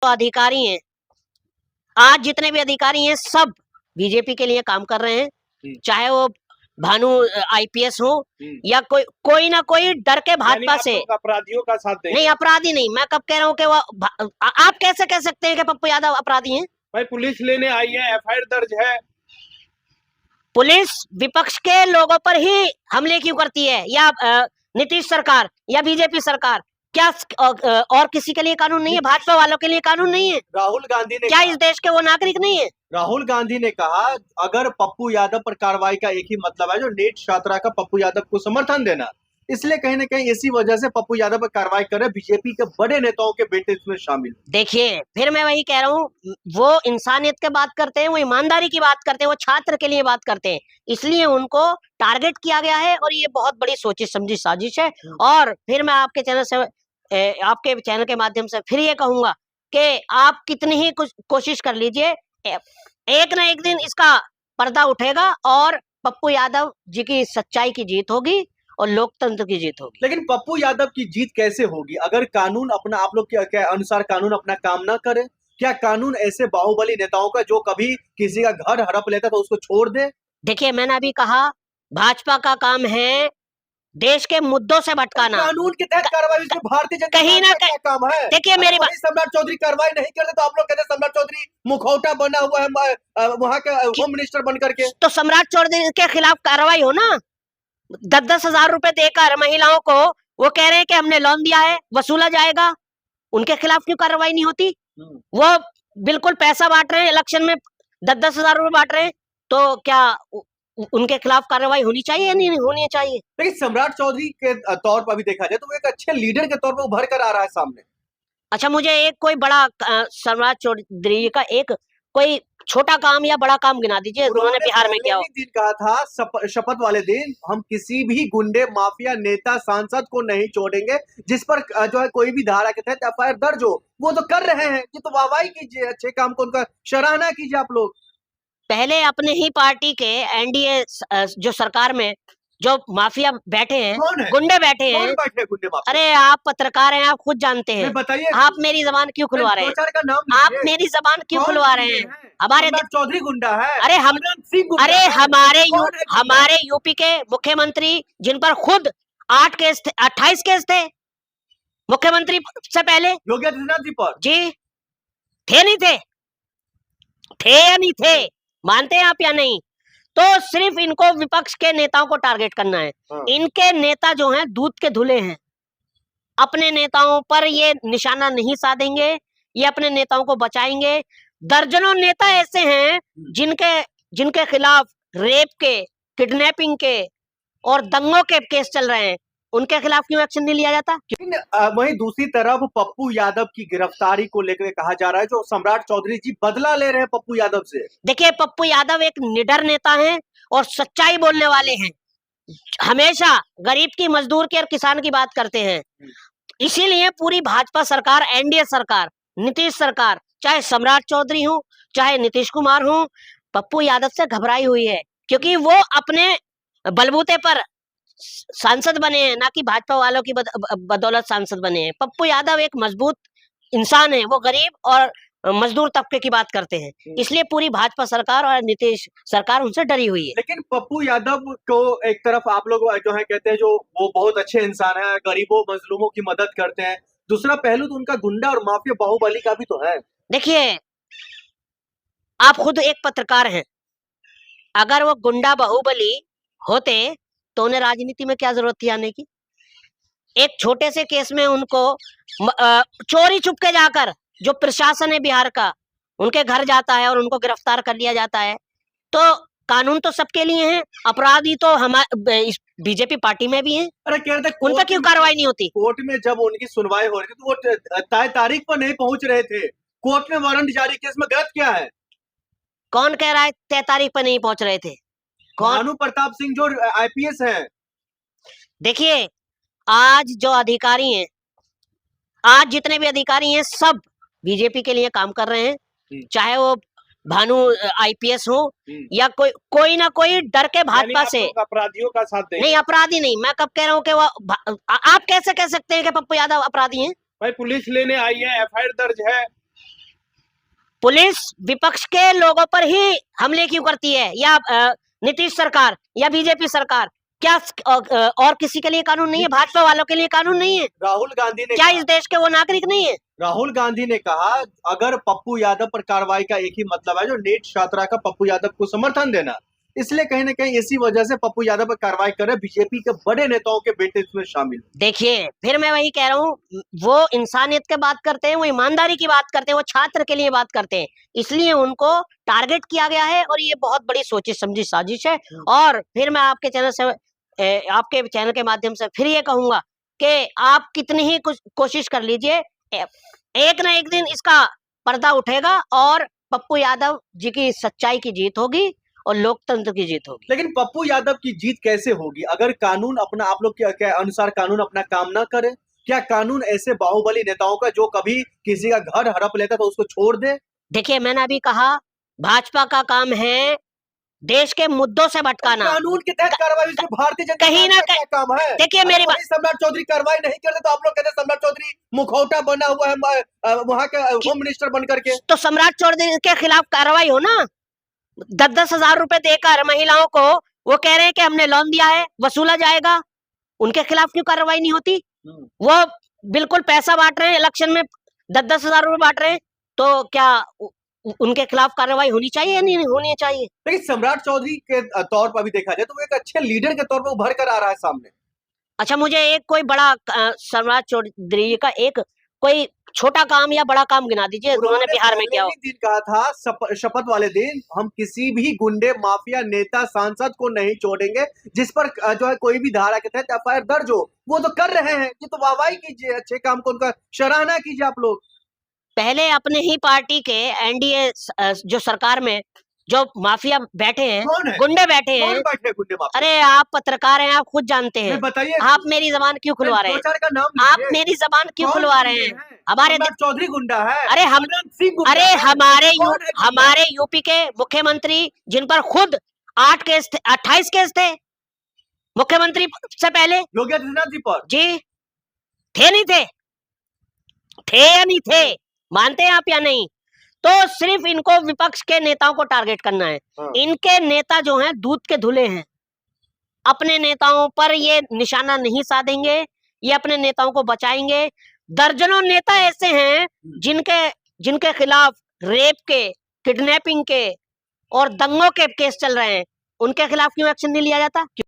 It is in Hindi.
अधिकारी हैं, आज जितने भी अधिकारी हैं सब बीजेपी के लिए काम कर रहे हैं, चाहे वो भानु आईपीएस हो या कोई ना कोई डर के भाजपा से। अपराधियों का साथ देंगे? नहीं, अपराधी नहीं, मैं कब कह रहा हूँ कि वो आप कैसे कह सकते हैं कि पप्पू यादव अपराधी हैं? भाई पुलिस लेने आई है, एफआईआर दर्ज है। पुलिस विपक्ष के लोगों पर ही हमले क्यों करती है, या नीतीश सरकार या बीजेपी सरकार? क्या और किसी के लिए कानून नहीं है? भाजपा वालों के लिए कानून नहीं है? राहुल गांधी ने क्या इस देश के वो नागरिक नहीं है? राहुल गांधी ने कहा अगर पप्पू यादव पर कार्रवाई का एक ही मतलब है जो नीट छात्रा का पप्पू यादव को समर्थन देना, इसलिए कहीं ना कहीं इसी वजह से पप्पू यादव पर कार्रवाई कर रहे। बीजेपी के बड़े नेताओं के बेटे इसमें शामिल। देखिए, फिर मैं वही कह रहा हूँ, वो इंसानियत की बात करते हैं, वो ईमानदारी की बात करते हैं, वो छात्र के लिए बात करते हैं, इसलिए उनको टारगेट किया गया है और ये बहुत बड़ी सोची समझी साजिश है। और फिर मैं आपके चैनल के माध्यम से फिर ये कहूंगा कि आप कितनी ही कुछ कोशिश कर लीजिए, एक ना एक दिन इसका पर्दा उठेगा और पप्पू यादव जी की सच्चाई की जीत होगी और लोकतंत्र की जीत होगी। लेकिन पप्पू यादव की जीत कैसे होगी अगर कानून अपना, आप लोग के अनुसार कानून अपना काम ना करे? क्या कानून ऐसे बाहुबली नेताओं का जो कभी किसी का घर हड़प लेता तो उसको छोड़ दे? देखिए, मैंने अभी कहा भाजपा का काम है देश के मुद्दों से भटकाना। कानून के तहत कार्रवाई भारतीय जनता कहीं ना कहीं काम है। देखिए मेरी बात, सम्राट चौधरी कार्रवाई नहीं करते तो आप लोग कहते सम्राट चौधरी मुखौटा बना हुआ है वहां के होम मिनिस्टर बन करके। तो सम्राट चौधरी के खिलाफ कार्रवाई हो ना। 10-10 हजार रुपए देकर महिलाओं को वो कह रहे हैं कि हमने लोन दिया है, वसूला जाएगा, उनके खिलाफ क्यों कार्रवाई नहीं होती? वो बिल्कुल पैसा बांट रहे हैं, इलेक्शन में 10-10 हजार रुपए बांट रहे हैं, तो क्या उनके खिलाफ कार्रवाई होनी चाहिए या नहीं होनी चाहिए? लेकिन सम्राट चौधरी के तौर पर भी देखा जाए तो वो एक अच्छे लीडर के तौर पर उभर कर आ रहा है सामने। अच्छा, मुझे एक कोई बड़ा सम्राट चौधरी का एक कोई छोटा काम या बड़ा काम गिना दीजिए उन्होंने बिहार में किया हो। दिन कहा था शपथ वाले दिन, हम किसी भी गुंडे माफिया नेता सांसद को नहीं छोड़ेंगे जिस पर जो है कोई भी धारा के तहत एफआईआर दर्ज हो। वो तो कर रहे हैं, ये तो वाहवाही कीजिए, अच्छे काम को उनका सराहना कीजिए आप लोग। पहले अपने ही पार्टी के एनडीए जो सरकार में जो माफिया बैठे हैं, गुंडे बैठे हैं, गुंडे अरे आप पत्रकार हैं, आप खुद जानते हैं, बताइए आप मेरी जबान क्यों खुलवा रहे हैं? आप मेरी जबान क्यों खुलवा रहे हैं? हमारे चौधरी गुंडा है। हमारे यूपी के मुख्यमंत्री जिन पर खुद 28 केस थे मुख्यमंत्री से पहले योगी आदित्यनाथ जी पर। जी थे, नहीं थे या नहीं थे, मानते हैं आप या नहीं? तो सिर्फ इनको विपक्ष के नेताओं को टारगेट करना है। इनके नेता जो हैं दूध के धुले हैं, अपने नेताओं पर ये निशाना नहीं साधेंगे, ये अपने नेताओं को बचाएंगे। दर्जनों नेता ऐसे हैं जिनके खिलाफ रेप के, किडनैपिंग के और दंगों के केस चल रहे हैं, उनके खिलाफ क्यों एक्शन नहीं लिया जाता? वहीं दूसरी तरफ पप्पू यादव की गिरफ्तारी को लेकर कहा जा रहा है जो सम्राट चौधरी जी बदला ले रहे हैं पप्पू यादव से। देखिए, पप्पू यादव एक निडर नेता हैं और सच्चाई बोलने वाले हैं, हमेशा गरीब की, मजदूर की और किसान की बात करते हैं। इसीलिए पूरी भाजपा सरकार, एनडीए सरकार, नीतीश सरकार, चाहे सम्राट चौधरी हो चाहे नीतीश कुमार हो, पप्पू यादव से घबराई हुई है, क्योंकि वो अपने बलबूते पर सांसद बने हैं, ना कि भाजपा वालों की बदौलत सांसद बने हैं। पप्पू यादव एक मजबूत इंसान है, वो गरीब और मजदूर तबके की बात करते हैं, इसलिए पूरी भाजपा सरकार और नीतीश सरकार उनसे डरी हुई है। लेकिन पप्पू यादव को एक तरफ आप लोग जो है कहते हैं जो वो बहुत अच्छे इंसान है, गरीबों मजलूमों की मदद करते हैं, दूसरा पहलू तो उनका गुंडा और माफिया बाहुबली का भी तो है। देखिए, आप खुद एक पत्रकार हैं, अगर वो गुंडा बाहुबली होते तो उन्हें राजनीति में क्या जरूरत थी आने की? एक छोटे से केस में उनको चोरी छुपके जाकर, जो प्रशासन है बिहार का, उनके घर जाता है और उनको गिरफ्तार कर लिया जाता है। तो कानून तो सबके लिए है, अपराधी तो हमारे बीजेपी पार्टी में भी है। अरे कह रहे उन पर क्यों कार्रवाई नहीं होती? कोर्ट में जब उनकी सुनवाई हो रही थी तो वो तय तारीख पर नहीं पहुंच रहे थे, कोर्ट में वारंट जारी किया, इसमें गलत क्या है? कौन कह रहा है तय तारीख पर नहीं पहुंच रहे थे? भानु प्रताप सिंह जो आईपीएस हैं। देखिए, आज जो अधिकारी हैं, आज जितने भी अधिकारी हैं सब बीजेपी के लिए काम कर रहे हैं, चाहे वो भानु आईपीएस हो या कोई ना कोई डर के भाजपा से। अपराधियों का साथ देंगे? नहीं, अपराधी नहीं, मैं कब कह रहा हूँ कि वो आप कैसे कह सकते हैं कि पप्पू यादव अपराधी हैं? भाई पुलिस लेने आई है, एफआईआर दर्ज है। पुलिस विपक्ष के लोगों पर ही हमले क्यों करती है, या नीतीश सरकार या बीजेपी सरकार? क्या और किसी के लिए कानून नहीं है? भाजपा वालों के लिए कानून नहीं है? राहुल गांधी ने क्या कहा, इस देश के वो नागरिक नहीं है? राहुल गांधी ने कहा अगर पप्पू यादव पर कार्रवाई का एक ही मतलब है जो नीट छात्रा का पप्पू यादव को समर्थन देना, इसलिए कहीं ना कहीं इसी वजह से पप्पू यादव पर कार्रवाई कर रहे बीजेपी के बड़े नेताओं के बेटे इसमें शामिल। देखिए, फिर मैं वही कह रहा हूँ, वो इंसानियत की बात करते हैं, वो ईमानदारी की बात करते हैं, वो छात्र के लिए बात करते हैं, इसलिए उनको टारगेट किया गया है और ये बहुत बड़ी सोची समझी साजिश है। और फिर मैं आपके चैनल से आपके चैनल के माध्यम से फिर ये कहूंगा कि आप कितनी ही कोशिश कर लीजिए, एक ना एक दिन इसका पर्दा उठेगा और पप्पू यादव जी की सच्चाई की जीत होगी और लोकतंत्र की जीत होगी। लेकिन पप्पू यादव की जीत कैसे होगी अगर कानून अपना, आप लोग के अनुसार कानून अपना काम ना करे? क्या कानून ऐसे बाहुबली नेताओं का जो कभी किसी का घर हड़प लेता तो उसको छोड़ दे? देखिए, मैंने अभी कहा भाजपा का काम है देश के मुद्दों से भटकाना। कानून के तहत कार्रवाई इसमें भारतीय जनता कहीं ना पार्टी का काम है। देखिए मेरी बात, सम्राट चौधरी कार्रवाई नहीं करते तो आप लोग कहते सम्राट चौधरी मुखौटा बना हुआ है वहां के होम मिनिस्टर बन करके। तो सम्राट चौधरी के खिलाफ कार्रवाई हो ना, 10-10 हजार रुपए देकर महिलाओं को, वो कह रहे हैं कि हमने लोन दिया है, वसूला जाएगा, उनके खिलाफ क्यों कार्रवाई नहीं होती? वो बिल्कुल पैसा बांट रहे हैं, इलेक्शन में 10-10 हजार रुपए बांट रहे हैं, तो क्या उनके खिलाफ कार्रवाई होनी चाहिए या नहीं होनी चाहिए? लेकिन सम्राट चौधरी के तौर पर भी देखा जाए तो वो एक अच्छे लीडर के तौर पर उभर कर आ रहा है सामने। अच्छा, मुझे एक कोई बड़ा सम्राट चौधरी का एक कोई छोटा काम या बड़ा काम गिना दीजिए उन्होंने बिहार में क्या हो। दिन कहा था शपथ वाले दिन, हम किसी भी गुंडे माफिया नेता सांसद को नहीं छोड़ेंगे जिस पर जो है कोई भी धारा के तहत एफआईआर दर्ज हो। वो तो कर रहे हैं, ये तो वाहवाही कीजिए, अच्छे काम को उनका सराहना कीजिए आप लोग। पहले अपने ही पार्टी के एनडीए जो सरकार में जो माफिया बैठे हैं, गुंडे बैठे हैं, गुंडे माफिया? अरे आप पत्रकार हैं, आप खुद जानते हैं, बताइए, आप मेरी जबान क्यों खुलवा रहे हैं? का नाम आप मेरी जबान क्यों खुलवा रहे हैं? हमारे चौधरी गुंडा है? अरे हमारे यूपी के मुख्यमंत्री जिन पर खुद 8 केस थे, 28 केस थे मुख्यमंत्री से पहले योगी आदित्यनाथ जी पर। जी थे नहीं थे? थे या नहीं थे? मानते हैं आप या नहीं? तो सिर्फ इनको विपक्ष के नेताओं को टारगेट करना है। इनके नेता जो हैं दूध के धुले हैं, अपने नेताओं पर ये निशाना नहीं साधेंगे, ये अपने नेताओं को बचाएंगे। दर्जनों नेता ऐसे हैं जिनके खिलाफ रेप के, किडनैपिंग के और दंगों के केस चल रहे हैं, उनके खिलाफ क्यों एक्शन नहीं लिया जाता?